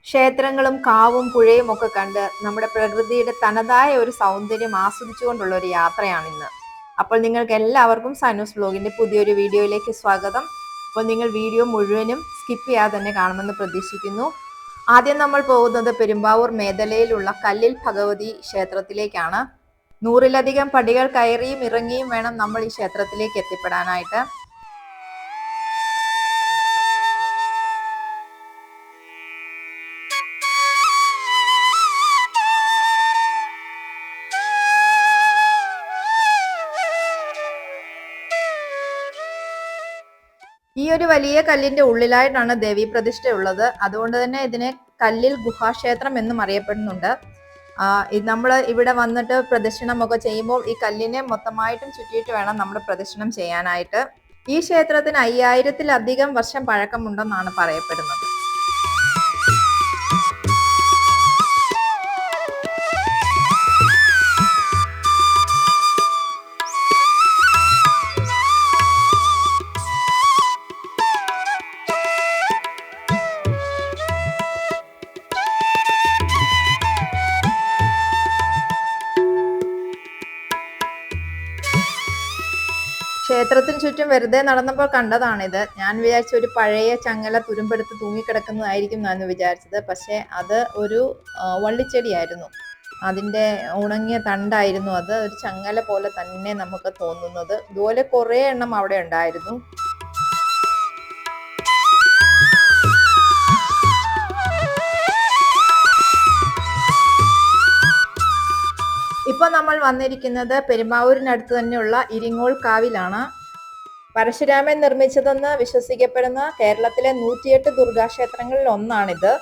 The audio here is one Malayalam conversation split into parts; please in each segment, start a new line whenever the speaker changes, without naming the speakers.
ക്ഷേത്രങ്ങളും കാവും പുഴയും ഒക്കെ കണ്ട് നമ്മുടെ പ്രകൃതിയുടെ തനതായ ഒരു സൗന്ദര്യം ആസ്വദിച്ചുകൊണ്ടുള്ള ഒരു യാത്രയാണ് ഇന്ന്. അപ്പോൾ നിങ്ങൾക്ക് എല്ലാവർക്കും സനൂസ് വ്ലോഗിന്റെ പുതിയൊരു വീഡിയോയിലേക്ക് സ്വാഗതം. അപ്പോൾ നിങ്ങൾ വീഡിയോ മുഴുവനും സ്കിപ്പ് ചെയ്യാതെ തന്നെ കാണുമെന്ന് പ്രതീക്ഷിക്കുന്നു. ആദ്യം നമ്മൾ പോകുന്നത് പെരുമ്പാവൂർ മേദലയിലുള്ള കല്ലിൽ ഭഗവതി ക്ഷേത്രത്തിലേക്കാണ്. 100-ലധികം പടികൾ കയറിയും ഇറങ്ങിയും വേണം നമ്മൾ ഈ ക്ഷേത്രത്തിലേക്ക് എത്തിപ്പെടാനായിട്ട്. ഈ ഒരു വലിയ കല്ലിന്റെ ഉള്ളിലായിട്ടാണ് ദേവീ പ്രതിഷ്ഠയുള്ളത്. അതുകൊണ്ട് തന്നെ ഇതിനെ കല്ലിൽ ഗുഹാക്ഷേത്രം എന്നും അറിയപ്പെടുന്നുണ്ട്. നമ്മൾ ഇവിടെ വന്നിട്ട് പ്രദക്ഷിണമൊക്കെ ചെയ്യുമ്പോൾ ഈ കല്ലിനെ മൊത്തമായിട്ടും ചുറ്റിയിട്ട് വേണം നമ്മൾ പ്രദക്ഷിണം ചെയ്യാനായിട്ട്. ഈ ക്ഷേത്രത്തിന് 5000-ലധികം വർഷം പഴക്കമുണ്ടെന്നാണ് പറയപ്പെടുന്നത്. ക്ഷേത്രത്തിന് ചുറ്റും വെറുതെ നടന്നപ്പോൾ കണ്ടതാണിത്. ഞാൻ വിചാരിച്ച ഒരു പഴയ ചങ്ങല തുരുമ്പെടുത്ത് തൂങ്ങിക്കിടക്കുന്നതായിരിക്കും എന്നാണ് വിചാരിച്ചത്. പക്ഷെ അത് ഒരു വള്ളിച്ചെടിയായിരുന്നു. അതിൻ്റെ ഉണങ്ങിയ തണ്ടായിരുന്നു അത്. ഒരു ചങ്ങല പോലെ തന്നെ നമുക്ക് തോന്നുന്നത്. ഇതുപോലെ കുറേ എണ്ണം അവിടെ ഉണ്ടായിരുന്നു. ഇപ്പൊ നമ്മൾ വന്നിരിക്കുന്നത് പെരുമ്പാവൂരിനടുത്ത് തന്നെയുള്ള ഇരിങ്ങോൾ കാവിലാണ്. പരശുരാമൻ നിർമ്മിച്ചതെന്ന് വിശ്വസിക്കപ്പെടുന്ന കേരളത്തിലെ 108 ദുർഗാക്ഷേത്രങ്ങളിൽ ഒന്നാണിത്.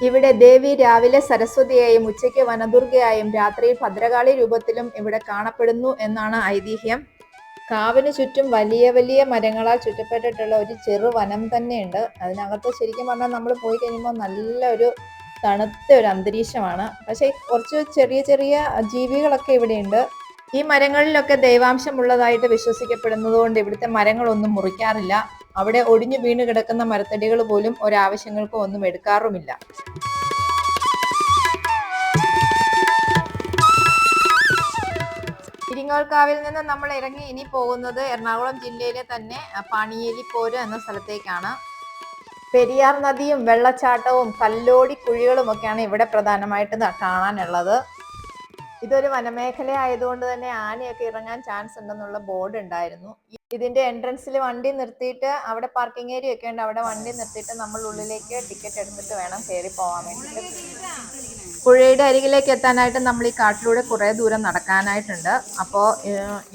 ഇവിടെ ദേവി രാവിലെ സരസ്വതിയായും ഉച്ചയ്ക്ക് വനദുർഗയായും രാത്രിയിൽ ഭദ്രകാളി രൂപത്തിലും ഇവിടെ കാണപ്പെടുന്നു എന്നാണ് ഐതിഹ്യം. കാവിന് ചുറ്റും വലിയ വലിയ മരങ്ങളാൽ ചുറ്റപ്പെട്ടിട്ടുള്ള ഒരു ചെറു വനം തന്നെയുണ്ട്. അതിനകത്ത് ശരിക്കും പറഞ്ഞാൽ നമ്മൾ പോയി കഴിയുമ്പോൾ നല്ലൊരു തണുത്ത ഒരു അന്തരീക്ഷമാണ്. പക്ഷെ കുറച്ച് ചെറിയ ചെറിയ ജീവികളൊക്കെ ഇവിടെയുണ്ട്. ഈ മരങ്ങളിലൊക്കെ ദൈവാംശം ഉള്ളതായിട്ട് വിശ്വസിക്കപ്പെടുന്നത് കൊണ്ട് ഇവിടുത്തെ മരങ്ങളൊന്നും മുറിക്കാറില്ല. അവിടെ ഒടിഞ്ഞു വീണ് കിടക്കുന്ന മരത്തടികൾ പോലും ഒരാവശ്യങ്ങൾക്കും ഒന്നും എടുക്കാറുമില്ല. ഇരിങ്ങോൾക്കാവിൽ നിന്ന് നമ്മൾ ഇറങ്ങി ഇനി പോകുന്നത് എറണാകുളം ജില്ലയിലെ തന്നെ പാണിയേലിപ്പോര് എന്ന സ്ഥലത്തേക്കാണ്. പെരിയാർ നദിയും വെള്ളച്ചാട്ടവും കല്ലോടി കുഴികളും ഒക്കെയാണ് ഇവിടെ പ്രധാനമായിട്ട് കാണാനുള്ളത്. ഇതൊരു വനമേഖല ആയതുകൊണ്ട് തന്നെ ആനയൊക്കെ ഇറങ്ങാൻ ചാൻസ് ഉണ്ടെന്നുള്ള ബോർഡ് ഉണ്ടായിരുന്നു. ഇതിന്റെ എൻട്രൻസിൽ വണ്ടി നിർത്തിയിട്ട് അവിടെ പാർക്കിംഗ് ഏരിയ ഒക്കെ ഉണ്ട്. അവിടെ വണ്ടി നിർത്തിയിട്ട് നമ്മൾ ഉള്ളിലേക്ക് ടിക്കറ്റ് എടുത്തിട്ട് വേണം കയറി പോകാൻ വേണ്ടിയിട്ട്. പുഴയുടെ അരികിലേക്ക് എത്താനായിട്ട് നമ്മൾ ഈ കാട്ടിലൂടെ കുറേ ദൂരം നടക്കാനായിട്ടുണ്ട്. അപ്പോൾ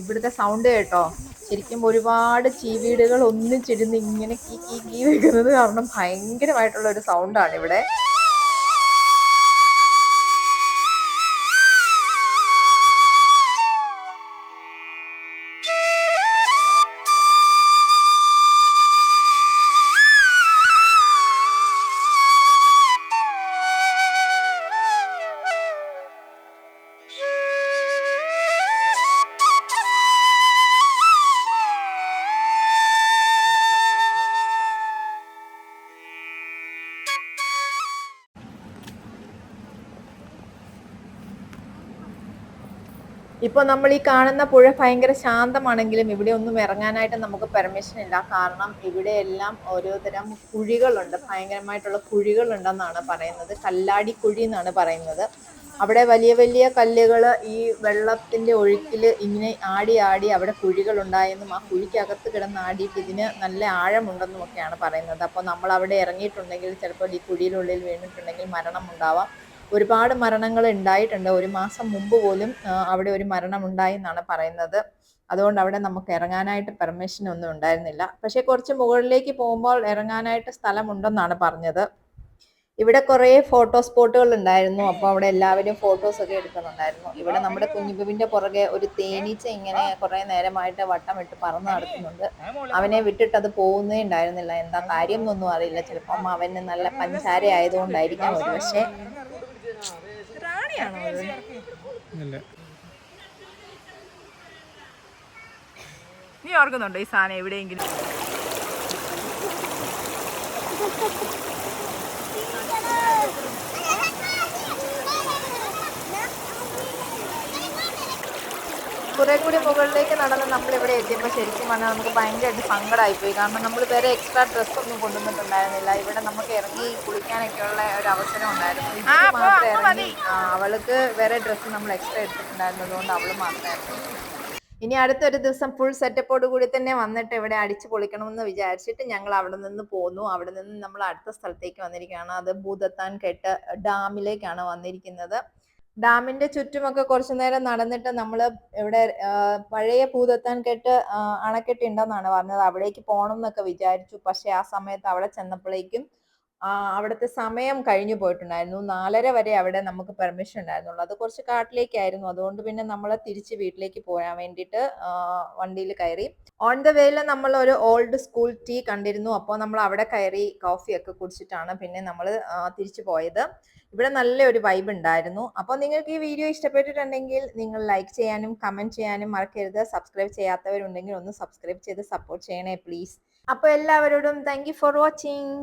ഇവിടുത്തെ സൗണ്ട് കേട്ടോ, ശരിക്കും ഒരുപാട് ചീവീടുകൾ ഒന്നിച്ചിരുന്ന് ഇങ്ങനെ കീ വെക്കുന്നത് കാരണം ഭയങ്കരമായിട്ടുള്ള ഒരു സൗണ്ടാണ് ഇവിടെ. ഇപ്പോൾ നമ്മൾ ഈ കാണുന്ന പുഴ ഭയങ്കര ശാന്തമാണെങ്കിലും ഇവിടെ ഒന്നും ഇറങ്ങാനായിട്ട് നമുക്ക് പെർമിഷൻ ഇല്ല. കാരണം ഇവിടെ എല്ലാം ഓരോതരം കുഴികളുണ്ട്, ഭയങ്കരമായിട്ടുള്ള കുഴികളുണ്ടെന്നാണ് പറയുന്നത്. കല്ലാടി കുഴി എന്നാണ് പറയുന്നത്. അവിടെ വലിയ വലിയ കല്ലുകൾ ഈ വെള്ളത്തിൻ്റെ ഒഴുക്കിൽ ഇങ്ങനെ ആടി ആടി അവിടെ കുഴികളുണ്ടായെന്നും ആ കുഴിക്കകത്ത് കിടന്ന് ആടിയിട്ട് ഇതിന് നല്ല ആഴമുണ്ടെന്നും ഒക്കെയാണ് പറയുന്നത്. അപ്പോൾ നമ്മൾ അവിടെ ഇറങ്ങിയിട്ടുണ്ടെങ്കിൽ ചിലപ്പോൾ ഈ കുഴിയിലുള്ളിൽ വീണിട്ടുണ്ടെങ്കിൽ മരണം ഉണ്ടാവാം. ഒരുപാട് മരണങ്ങൾ ഉണ്ടായിട്ടുണ്ട്. 1 മാസം മുമ്പ് പോലും അവിടെ ഒരു മരണം ഉണ്ടായി എന്നാണ് പറയുന്നത്. അതുകൊണ്ട് അവിടെ നമുക്ക് ഇറങ്ങാനായിട്ട് പെർമിഷൻ ഒന്നും ഉണ്ടായിരുന്നില്ല. പക്ഷെ കുറച്ച് മുകളിലേക്ക് പോകുമ്പോൾ ഇറങ്ങാനായിട്ട് സ്ഥലമുണ്ടെന്നാണ് പറഞ്ഞത്. ഇവിടെ കുറേ ഫോട്ടോ സ്പോട്ടുകൾ ഉണ്ടായിരുന്നു. അപ്പോൾ അവിടെ എല്ലാവരും ഫോട്ടോസൊക്കെ എടുക്കുന്നുണ്ടായിരുന്നു. ഇവിടെ നമ്മുടെ കുഞ്ഞുബുവിൻ്റെ പുറകെ ഒരു തേനീച്ച ഇങ്ങനെ കുറേ നേരമായിട്ട് വട്ടമിട്ട് പറന്ന് നടക്കുന്നുണ്ട്. അവനെ വിട്ടിട്ട് അത് പോകുന്നേ ഉണ്ടായിരുന്നില്ല. എന്താ കാര്യം എന്നൊന്നും അറിയില്ല. ചിലപ്പം അവന് നല്ല പഞ്ചാര ആയതുകൊണ്ടായിരിക്കാം ഒരു പക്ഷേ. റാണിയാണോ അത്? നീ ഓർക്കുന്നുണ്ടോ ഈ സാധനം എവിടെയെങ്കിലും? കുറെ കൂടി മുകളിലേക്ക് നടന്ന് നമ്മൾ ഇവിടെ എത്തിയപ്പോൾ ശരിക്കും പറഞ്ഞാൽ നമുക്ക് ഭയങ്കരമായിട്ട് സങ്കടമായിപ്പോയി. കാരണം നമ്മൾ വേറെ എക്സ്ട്രാ ഡ്രസ്സൊന്നും കൊണ്ടുവന്നിട്ടുണ്ടായിരുന്നില്ല. ഇവിടെ നമുക്ക് ഇറങ്ങി കുളിക്കാനൊക്കെയുള്ള ഒരു അവസരം ഉണ്ടായിരുന്നു. ഇത് മാത്രം ഇറങ്ങി അവൾക്ക് വേറെ ഡ്രസ്സ് നമ്മൾ എക്സ്ട്രാ എടുത്തിട്ടുണ്ടായിരുന്നത് കൊണ്ട് അവൾ മാത്രം ഇറങ്ങി. ഇനി അടുത്തൊരു ദിവസം ഫുൾ സെറ്റപ്പോട് കൂടി തന്നെ വന്നിട്ട് ഇവിടെ അടിച്ചു പൊളിക്കണമെന്ന് വിചാരിച്ചിട്ട് ഞങ്ങൾ അവിടെ നിന്ന് പോന്നു. അവിടെ നിന്ന് നമ്മൾ അടുത്ത സ്ഥലത്തേക്ക് വന്നിരിക്കുകയാണ്. അത് ഭൂതത്താൻ കെട്ട് ഡാമിലേക്കാണ് വന്നിരിക്കുന്നത്. ഡാമിന്റെ ചുറ്റുമൊക്കെ കുറച്ചു നേരം നടന്നിട്ട് നമ്മൾ ഇവിടെ പഴയ ഭൂതത്താൻ കെട്ട് അണക്കെട്ട് ഉണ്ടെന്നാണ് പറഞ്ഞത്. അവിടേക്ക് പോകണം എന്നൊക്കെ വിചാരിച്ചു. പക്ഷെ ആ സമയത്ത് അവിടെ ചെന്നപ്പോഴേക്കും അവിടുത്തെ സമയം കഴിഞ്ഞു പോയിട്ടുണ്ടായിരുന്നു. 4:30 വരെ അവിടെ നമുക്ക് പെർമിഷൻ ഉണ്ടായിരുന്നുള്ളൂ. അത് കുറച്ച് കാട്ടിലേക്കായിരുന്നു. അതുകൊണ്ട് പിന്നെ നമ്മൾ തിരിച്ച് വീട്ടിലേക്ക് പോകാൻ വേണ്ടിയിട്ട് വണ്ടിയിൽ കയറി. ഓൺ ദ വേയിൽ നമ്മൾ ഒരു ഓൾഡ് സ്കൂൾ ടീ കണ്ടിരുന്നു. അപ്പോൾ നമ്മൾ അവിടെ കയറി കോഫിയൊക്കെ കുടിച്ചിട്ടാണ് പിന്നെ നമ്മൾ തിരിച്ചു പോയത്. ഇവിടെ നല്ലൊരു വൈബ് ഉണ്ടായിരുന്നു. അപ്പോൾ നിങ്ങൾക്ക് ഈ വീഡിയോ ഇഷ്ടപ്പെട്ടിട്ടുണ്ടെങ്കിൽ നിങ്ങൾ ലൈക്ക് ചെയ്യാനും കമന്റ് ചെയ്യാനും മറക്കരുത്. സബ്സ്ക്രൈബ് ചെയ്യാത്തവരുണ്ടെങ്കിൽ ഒന്ന് സബ്സ്ക്രൈബ് ചെയ്ത് സപ്പോർട്ട് ചെയ്യണേ പ്ലീസ്. അപ്പോൾ എല്ലാവരോടും താങ്ക് യു ഫോർ വാച്ചിങ്.